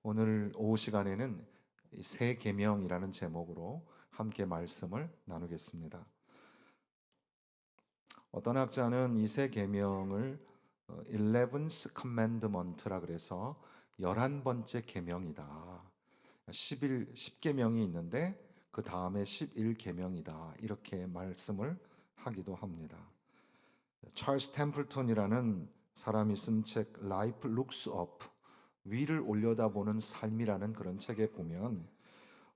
오늘 오후 시간에는 새 계명이라는 제목으로 함께 말씀을 나누겠습니다. 어떤 학자는 이 새 계명을 11th commandment라 그래서 11번째 계명이다. 10계명이 있는데 그 다음에 11계명이다. 이렇게 말씀을 하기도 합니다. 찰스 템플턴이라는 사람이 쓴 책 Life Looks Up, 위를 올려다보는 삶이라는 그런 책에 보면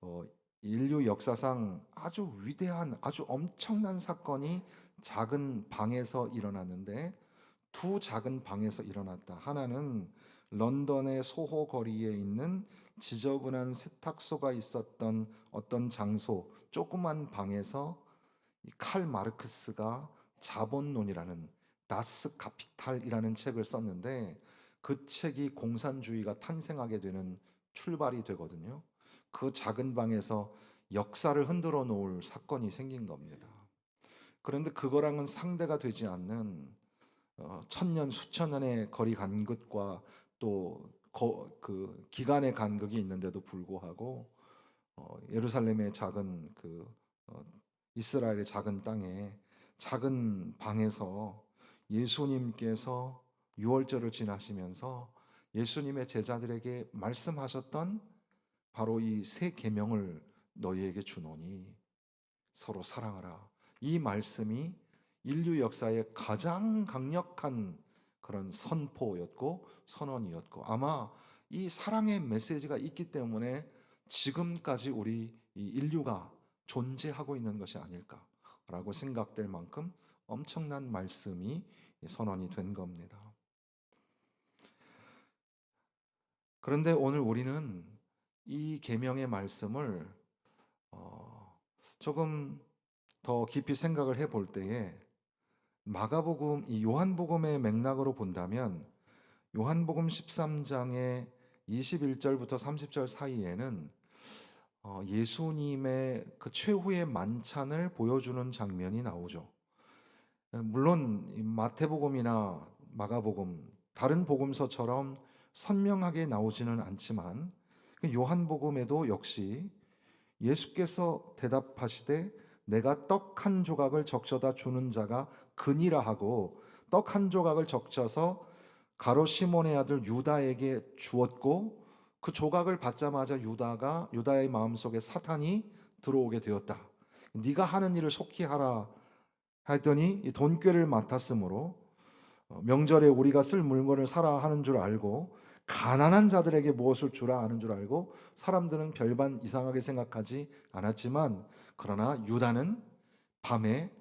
어, 인류 역사상 아주 위대한 아주 엄청난 사건이 작은 방에서 일어났는데 두 작은 방에서 일어났다. 하나는 런던의 소호 거리에 있는 지저분한 세탁소가 있었던 어떤 장소 조그만 방에서 칼 마르크스가 자본론이라는 다스 카피탈이라는 책을 썼는데 그 책이 공산주의가 탄생하게 되는 출발이 되거든요. 그 작은 방에서 역사를 흔들어 놓을 사건이 생긴 겁니다. 그런데 그거랑은 상대가 되지 않는 천년 수천 년의 거리 간극과 또 그 기간의 간극이 있는데도 불구하고 예루살렘의 작은 어, 이스라엘의 작은 땅에 작은 방에서 예수님께서 유월절을 지나시면서 예수님의 제자들에게 말씀하셨던 바로 이 새 계명을 너희에게 주노니 서로 사랑하라. 이 말씀이 인류 역사의 가장 강력한 그런 선포였고 선언이었고 아마 이 사랑의 메시지가 있기 때문에 지금까지 우리 이 인류가 존재하고 있는 것이 아닐까라고 생각될 만큼 엄청난 말씀이 선언이 된 겁니다. 그런데 오늘 우리는 이 계명의 말씀을 조금 더 깊이 생각을 해 볼 때에 마가복음, 이 요한복음의 맥락으로 본다면 요한복음 13장의 21절부터 30절 사이에는 예수님의 그 최후의 만찬을 보여주는 장면이 나오죠. 물론 마태복음이나 마가복음, 다른 복음서처럼 선명하게 나오지는 않지만 그 요한복음에도 역시 예수께서 대답하시되 내가 떡 한 조각을 적셔다 주는 자가 그니라 하고 떡 한 조각을 적셔서 가롯 시몬의 아들 유다에게 주었고 그 조각을 받자마자 유다의 마음속에 사탄이 들어오게 되었다. 네가 하는 일을 속히 하라 했더니 이 돈꾀를 맡았으므로 명절에 우리가 쓸 물건을 사라 하는 줄 알고 가난한 자들에게 무엇을 주라 하는 줄 알고 사람들은 별반 이상하게 생각하지 않았지만 그러나 유다는 밤에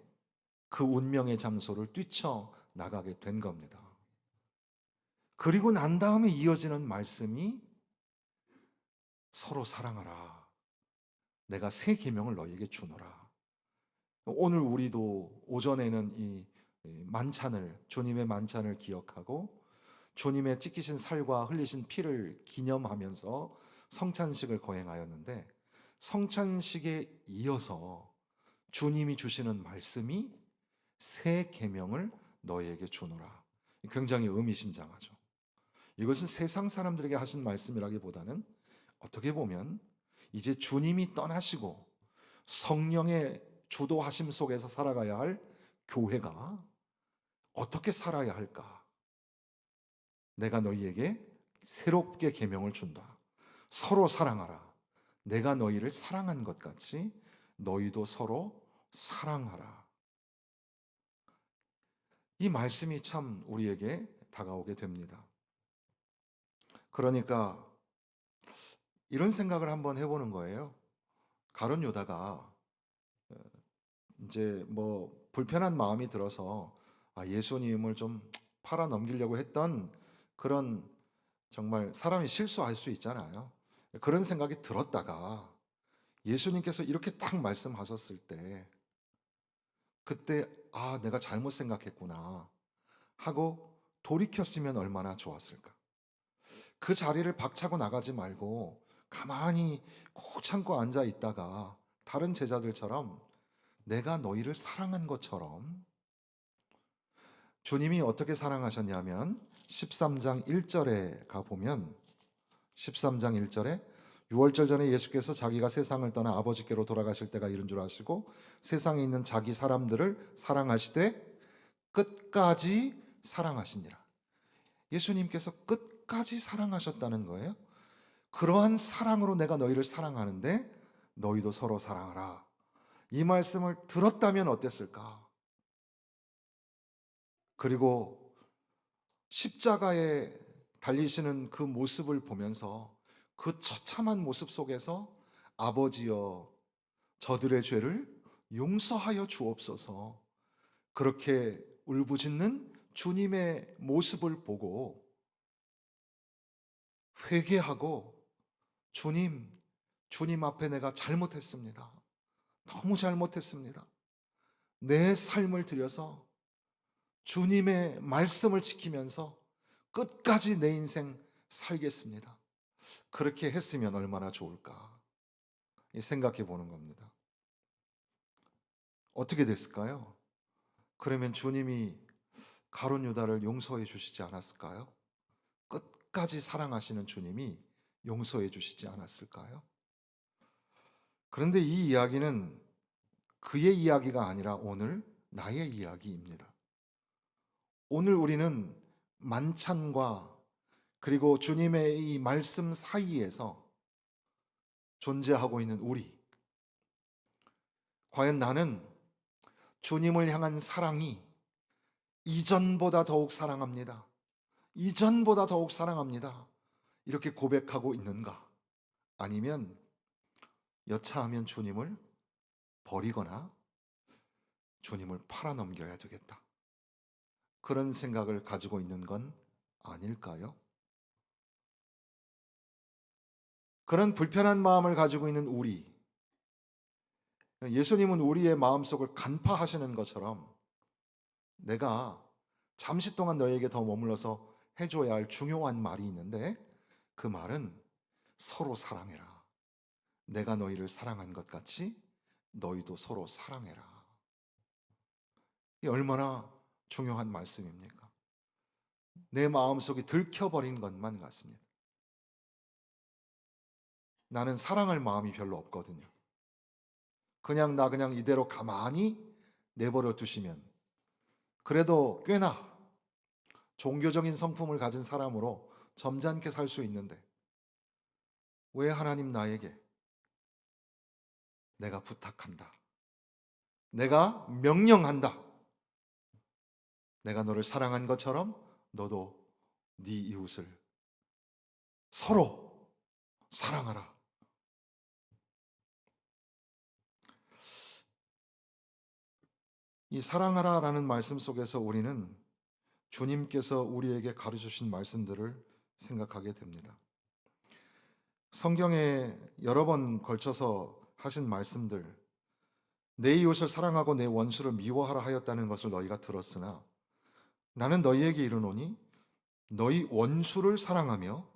그 운명의 장소를 뛰쳐 나가게 된 겁니다. 그리고 난 다음에 이어지는 말씀이 서로 사랑하라. 내가 새 계명을 너희에게 주노라. 오늘 우리도 오전에는 이 만찬을 주님의 만찬을 기억하고 주님의 찢기신 살과 흘리신 피를 기념하면서 성찬식을 거행하였는데 성찬식에 이어서 주님이 주시는 말씀이 새 계명을 너희에게 주노라. 굉장히 의미심장하죠. 이것은 세상 사람들에게 하신 말씀이라기보다는 어떻게 보면 이제 주님이 떠나시고 성령의 주도하심 속에서 살아가야 할 교회가 어떻게 살아야 할까? 내가 너희에게 새롭게 계명을 준다. 서로 사랑하라. 내가 너희를 사랑한 것 같이 너희도 서로 사랑하라. 이 말씀이 참 우리에게 다가오게 됩니다. 그러니까 이런 생각을 한번 해보는 거예요. 가룟 유다가 이제 뭐 불편한 마음이 들어서 예수님을 좀 팔아 넘기려고 했던 그런 정말 사람이 실수할 수 있잖아요. 그런 생각이 들었다가 예수님께서 이렇게 딱 말씀하셨을 때 그때 내가 잘못 생각했구나 하고 돌이켰으면 얼마나 좋았을까. 그 자리를 박차고 나가지 말고 가만히 꼭 참고 앉아 있다가 다른 제자들처럼 내가 너희를 사랑한 것처럼 주님이 어떻게 사랑하셨냐면 13장 1절에 가보면 13장 1절에 유월절 전에 예수께서 자기가 세상을 떠나 아버지께로 돌아가실 때가 이른 줄 아시고 세상에 있는 자기 사람들을 사랑하시되 끝까지 사랑하시니라. 예수님께서 끝까지 사랑하셨다는 거예요. 그러한 사랑으로 내가 너희를 사랑하는데 너희도 서로 사랑하라. 이 말씀을 들었다면 어땠을까? 그리고 십자가에 달리시는 그 모습을 보면서 그 처참한 모습 속에서 아버지여 저들의 죄를 용서하여 주옵소서 그렇게 울부짖는 주님의 모습을 보고 회개하고 주님 앞에 내가 잘못했습니다. 너무 잘못했습니다. 내 삶을 들여서 주님의 말씀을 지키면서 끝까지 내 인생 살겠습니다. 그렇게 했으면 얼마나 좋을까 생각해 보는 겁니다. 어떻게 됐을까요? 그러면 주님이 가룟 유다를 용서해 주시지 않았을까요? 끝까지 사랑하시는 주님이 용서해 주시지 않았을까요? 그런데 이 이야기는 그의 이야기가 아니라 오늘 나의 이야기입니다. 오늘 우리는 만찬과 그리고 주님의 이 말씀 사이에서 존재하고 있는 우리. 과연 나는 주님을 향한 사랑이 이전보다 더욱 사랑합니다. 이전보다 더욱 사랑합니다. 이렇게 고백하고 있는가? 아니면 여차하면 주님을 버리거나 주님을 팔아넘겨야 되겠다. 그런 생각을 가지고 있는 건 아닐까요? 그런 불편한 마음을 가지고 있는 우리, 예수님은 우리의 마음속을 간파하시는 것처럼 내가 잠시 동안 너에게 더 머물러서 해줘야 할 중요한 말이 있는데 그 말은 서로 사랑해라. 내가 너희를 사랑한 것 같이 너희도 서로 사랑해라. 이 얼마나 중요한 말씀입니까? 내 마음속이 들켜버린 것만 같습니다. 나는 사랑할 마음이 별로 없거든요. 그냥 이대로 가만히 내버려 두시면 그래도 꽤나 종교적인 성품을 가진 사람으로 점잖게 살 수 있는데 왜 하나님 나에게 내가 부탁한다. 내가 명령한다. 내가 너를 사랑한 것처럼 너도 네 이웃을 서로 사랑하라. 이 사랑하라라는 말씀 속에서 우리는 주님께서 우리에게 가르쳐 주신 말씀들을 생각하게 됩니다. 성경에 여러 번 걸쳐서 하신 말씀들, 내 이웃을 사랑하고 내 원수를 미워하라 하였다는 것을 너희가 들었으나 나는 너희에게 이르노니 너희 원수를 사랑하며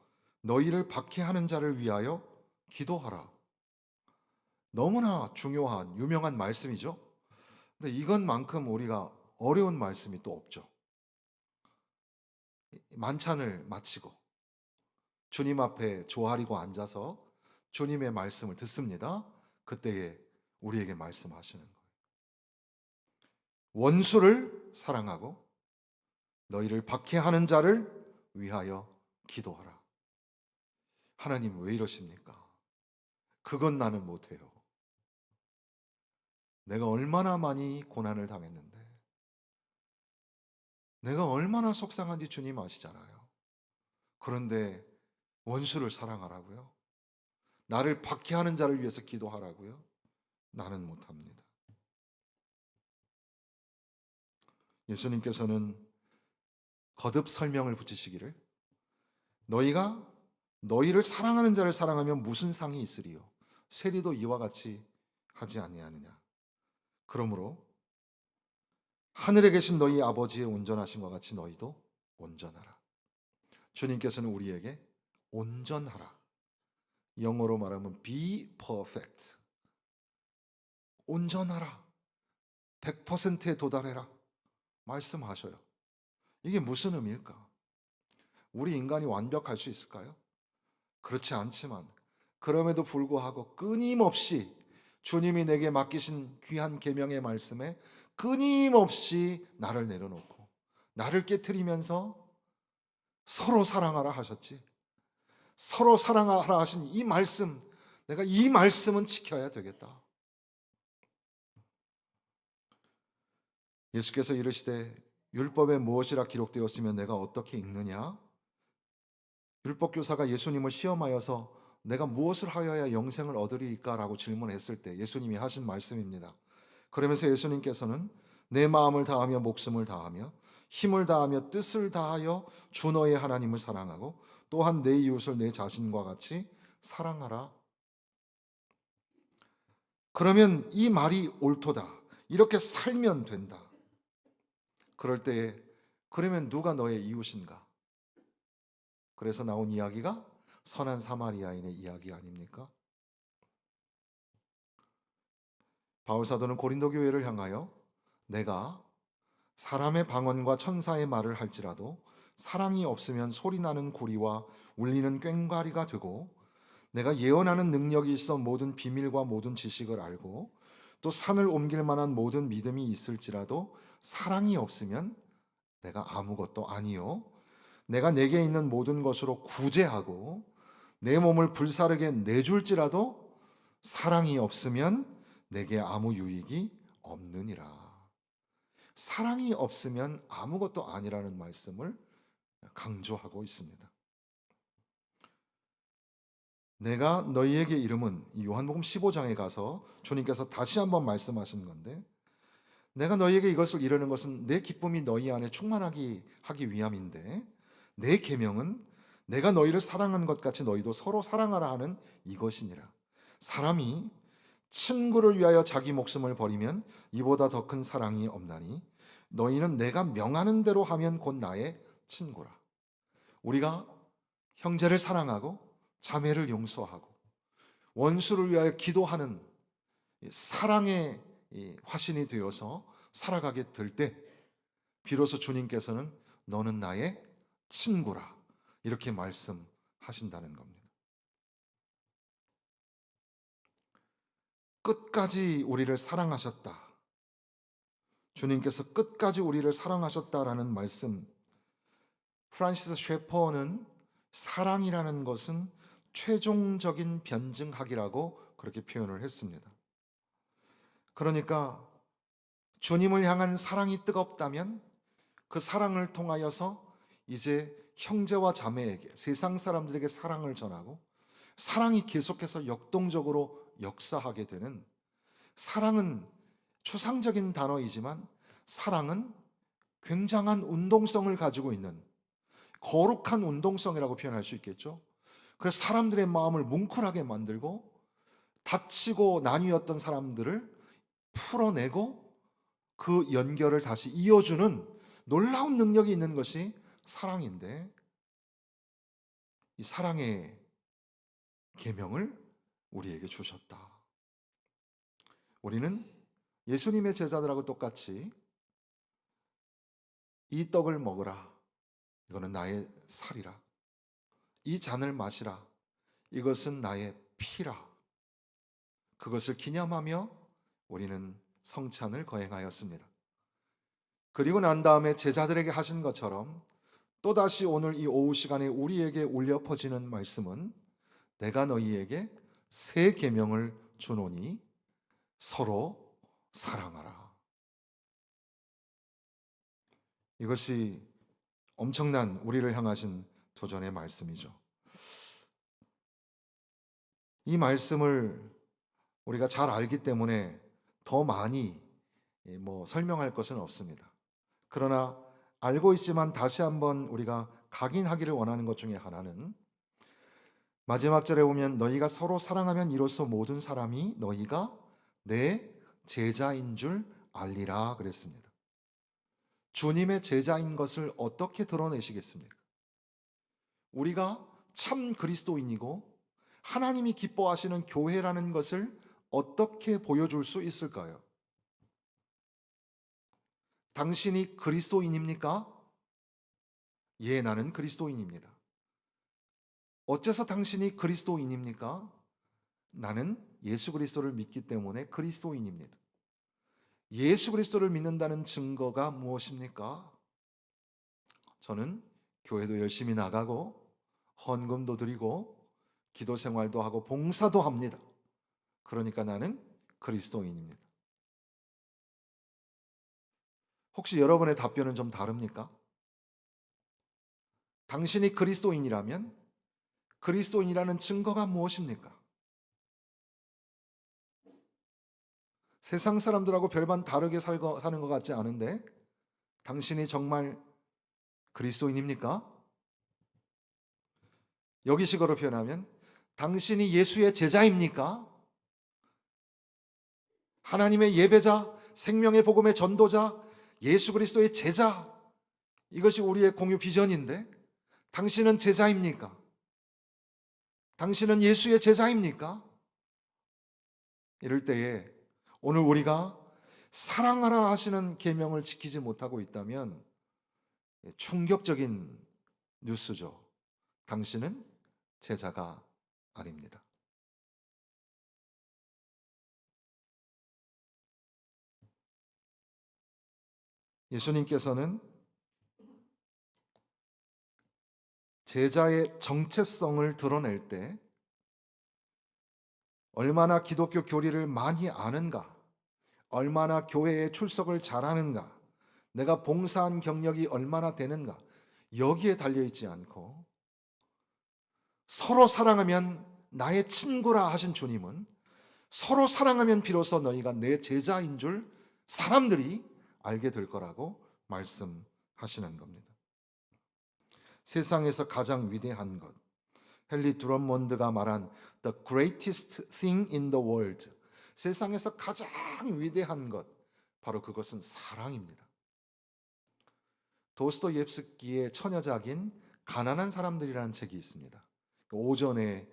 너희를 박해하는 자를 위하여 기도하라. 너무나 중요한 유명한 말씀이죠. 근데 이것만큼 우리가 어려운 말씀이 또 없죠. 만찬을 마치고 주님 앞에 조아리고 앉아서 주님의 말씀을 듣습니다. 그때에 우리에게 말씀하시는 거예요. 원수를 사랑하고 너희를 박해하는 자를 위하여 기도하라. 하나님 왜 이러십니까? 그건 나는 못해요. 내가 얼마나 많이 고난을 당했는데 내가 얼마나 속상한지 주님 아시잖아요. 그런데 원수를 사랑하라고요? 나를 박해하는 자를 위해서 기도하라고요? 나는 못합니다. 예수님께서는 거듭 설명을 붙이시기를 너희가 너희를 사랑하는 자를 사랑하면 무슨 상이 있으리요? 세리도 이와 같이 하지 아니하느냐? 그러므로 하늘에 계신 너희 아버지의 온전하심과 같이 너희도 온전하라. 주님께서는 우리에게 온전하라. 영어로 말하면 be perfect. 온전하라. 100%에 도달해라. 말씀하셔요. 이게 무슨 의미일까? 우리 인간이 완벽할 수 있을까요? 그렇지 않지만 그럼에도 불구하고 끊임없이 주님이 내게 맡기신 귀한 계명의 말씀에 끊임없이 나를 내려놓고 나를 깨트리면서 서로 사랑하라 하셨지. 서로 사랑하라 하신 이 말씀, 내가 이 말씀은 지켜야 되겠다. 예수께서 이르시되 율법에 무엇이라 기록되었으면 내가 어떻게 읽느냐? 율법교사가 예수님을 시험하여서 내가 무엇을 하여야 영생을 얻으리까라고 질문했을 때 예수님이 하신 말씀입니다. 그러면서 예수님께서는 내 마음을 다하며 목숨을 다하며 힘을 다하며 뜻을 다하여 주 너의 하나님을 사랑하고 또한 내 이웃을 내 자신과 같이 사랑하라. 그러면 이 말이 옳도다. 이렇게 살면 된다. 그럴 때에 그러면 누가 너의 이웃인가? 그래서 나온 이야기가 선한 사마리아인의 이야기 아닙니까? 바울 사도는 고린도 교회를 향하여 내가 사람의 방언과 천사의 말을 할지라도 사랑이 없으면 소리나는 구리와 울리는 꽹과리가 되고 내가 예언하는 능력이 있어 모든 비밀과 모든 지식을 알고 또 산을 옮길 만한 모든 믿음이 있을지라도 사랑이 없으면 내가 아무것도 아니요 내가 내게 있는 모든 것으로 구제하고 내 몸을 불사르게 내줄지라도 사랑이 없으면 내게 아무 유익이 없느니라. 사랑이 없으면 아무것도 아니라는 말씀을 강조하고 있습니다. 내가 너희에게 이름은 이 요한복음 15장에 가서 주님께서 다시 한번 말씀하신 건데 내가 너희에게 이것을 이르는 것은 내 기쁨이 너희 안에 충만하기 하기 위함인데 내 계명은 내가 너희를 사랑한 것 같이 너희도 서로 사랑하라 하는 이것이니라. 사람이 친구를 위하여 자기 목숨을 버리면 이보다 더 큰 사랑이 없나니 너희는 내가 명하는 대로 하면 곧 나의 친구라. 우리가 형제를 사랑하고 자매를 용서하고 원수를 위하여 기도하는 사랑의 화신이 되어서 살아가게 될 때 비로소 주님께서는 너는 나의 친구라 이렇게 말씀하신다는 겁니다. 끝까지 우리를 사랑하셨다. 주님께서 끝까지 우리를 사랑하셨다라는 말씀. 프란시스 셰퍼는 사랑이라는 것은 최종적인 변증학이라고 그렇게 표현을 했습니다. 그러니까 주님을 향한 사랑이 뜨겁다면 그 사랑을 통하여서 이제 형제와 자매에게 세상 사람들에게 사랑을 전하고 사랑이 계속해서 역동적으로 역사하게 되는 사랑은 추상적인 단어이지만 사랑은 굉장한 운동성을 가지고 있는 거룩한 운동성이라고 표현할 수 있겠죠. 그래서 사람들의 마음을 뭉클하게 만들고 다치고 나뉘었던 사람들을 풀어내고 그 연결을 다시 이어주는 놀라운 능력이 있는 것이 사랑인데 이 사랑의 계명을 우리에게 주셨다. 우리는 예수님의 제자들하고 똑같이 이 떡을 먹으라. 이거는 나의 살이라. 이 잔을 마시라. 이것은 나의 피라. 그것을 기념하며 우리는 성찬을 거행하였습니다. 그리고 난 다음에 제자들에게 하신 것처럼 또다시 오늘 이 오후 시간에 우리에게 울려 퍼지는 말씀은 내가 너희에게 새 계명을 주노니 서로 사랑하라. 이것이 엄청난 우리를 향하신 도전의 말씀이죠. 이 말씀을 우리가 잘 알기 때문에 더 많이 설명할 것은 없습니다. 그러나 알고 있지만 다시 한번 우리가 각인하기를 원하는 것 중에 하나는 마지막 절에 보면 너희가 서로 사랑하면 이로써 모든 사람이 너희가 내 제자인 줄 알리라 그랬습니다. 주님의 제자인 것을 어떻게 드러내시겠습니까? 우리가 참 그리스도인이고 하나님이 기뻐하시는 교회라는 것을 어떻게 보여줄 수 있을까요? 당신이 그리스도인입니까? 예, 나는 그리스도인입니다. 어째서 당신이 그리스도인입니까? 나는 예수 그리스도를 믿기 때문에 그리스도인입니다. 예수 그리스도를 믿는다는 증거가 무엇입니까? 저는 교회도 열심히 나가고 헌금도 드리고 기도 생활도 하고 봉사도 합니다. 그러니까 나는 그리스도인입니다. 혹시 여러분의 답변은 좀 다릅니까? 당신이 그리스도인이라면 그리스도인이라는 증거가 무엇입니까? 세상 사람들하고 별반 다르게 사는 것 같지 않은데 당신이 정말 그리스도인입니까? 여기식으로 표현하면 당신이 예수의 제자입니까? 하나님의 예배자, 생명의 복음의 전도자, 예수 그리스도의 제자, 이것이 우리의 공유 비전인데 당신은 제자입니까? 당신은 예수의 제자입니까? 이럴 때에 오늘 우리가 사랑하라 하시는 계명을 지키지 못하고 있다면 충격적인 뉴스죠. 당신은 제자가 아닙니다. 예수님께서는 제자의 정체성을 드러낼 때 얼마나 기독교 교리를 많이 아는가, 얼마나 교회에 출석을 잘하는가, 내가 봉사한 경력이 얼마나 되는가, 여기에 달려있지 않고 서로 사랑하면 나의 친구라 하신 주님은 서로 사랑하면 비로소 너희가 내 제자인 줄 사람들이 알게 될 거라고 말씀하시는 겁니다. 세상에서 가장 위대한 것, 헨리 드럼몬드가 말한 The greatest thing in the world, 세상에서 가장 위대한 것, 바로 그것은 사랑입니다. 도스토옙스키의 처녀작인 가난한 사람들이라는 책이 있습니다. 오전에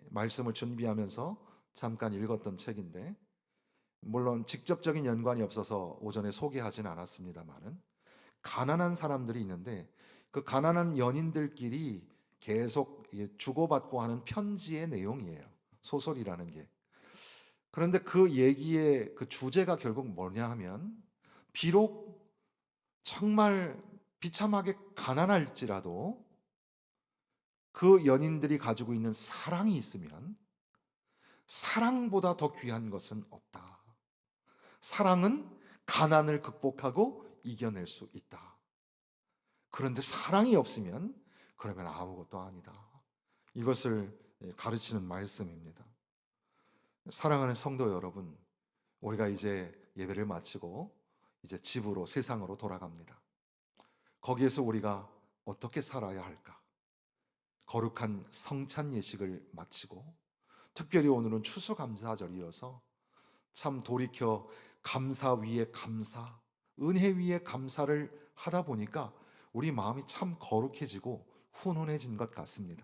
말씀을 준비하면서 잠깐 읽었던 책인데 물론 직접적인 연관이 없어서 오전에 소개하지는 않았습니다만은 가난한 사람들이 있는데 그 가난한 연인들끼리 계속 주고받고 하는 편지의 내용이에요. 소설이라는 게. 그런데 그 얘기의 그 주제가 결국 뭐냐 하면 비록 정말 비참하게 가난할지라도 그 연인들이 가지고 있는 사랑이 있으면 사랑보다 더 귀한 것은 없다. 사랑은 가난을 극복하고 이겨낼 수 있다. 그런데 사랑이 없으면 그러면 아무것도 아니다. 이것을 가르치는 말씀입니다. 사랑하는 성도 여러분, 우리가 이제 예배를 마치고 이제 집으로 세상으로 돌아갑니다. 거기에서 우리가 어떻게 살아야 할까? 거룩한 성찬 예식을 마치고 특별히 오늘은 추수감사절이어서 참 돌이켜 감사 위에 감사, 은혜 위에 감사를 하다 보니까 우리 마음이 참 거룩해지고 훈훈해진 것 같습니다.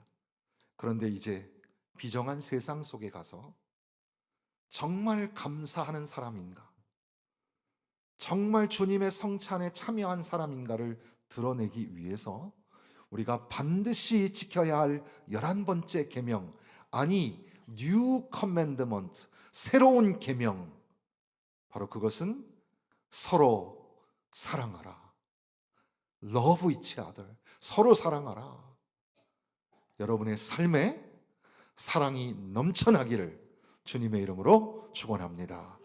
그런데 이제 비정한 세상 속에 가서 정말 감사하는 사람인가, 정말 주님의 성찬에 참여한 사람인가를 드러내기 위해서 우리가 반드시 지켜야 할 11번째 계명, 아니 New Commandment, 새로운 계명, 바로 그것은 서로 사랑하라. Love each other. 서로 사랑하라. 여러분의 삶에 사랑이 넘쳐나기를 주님의 이름으로 축원합니다.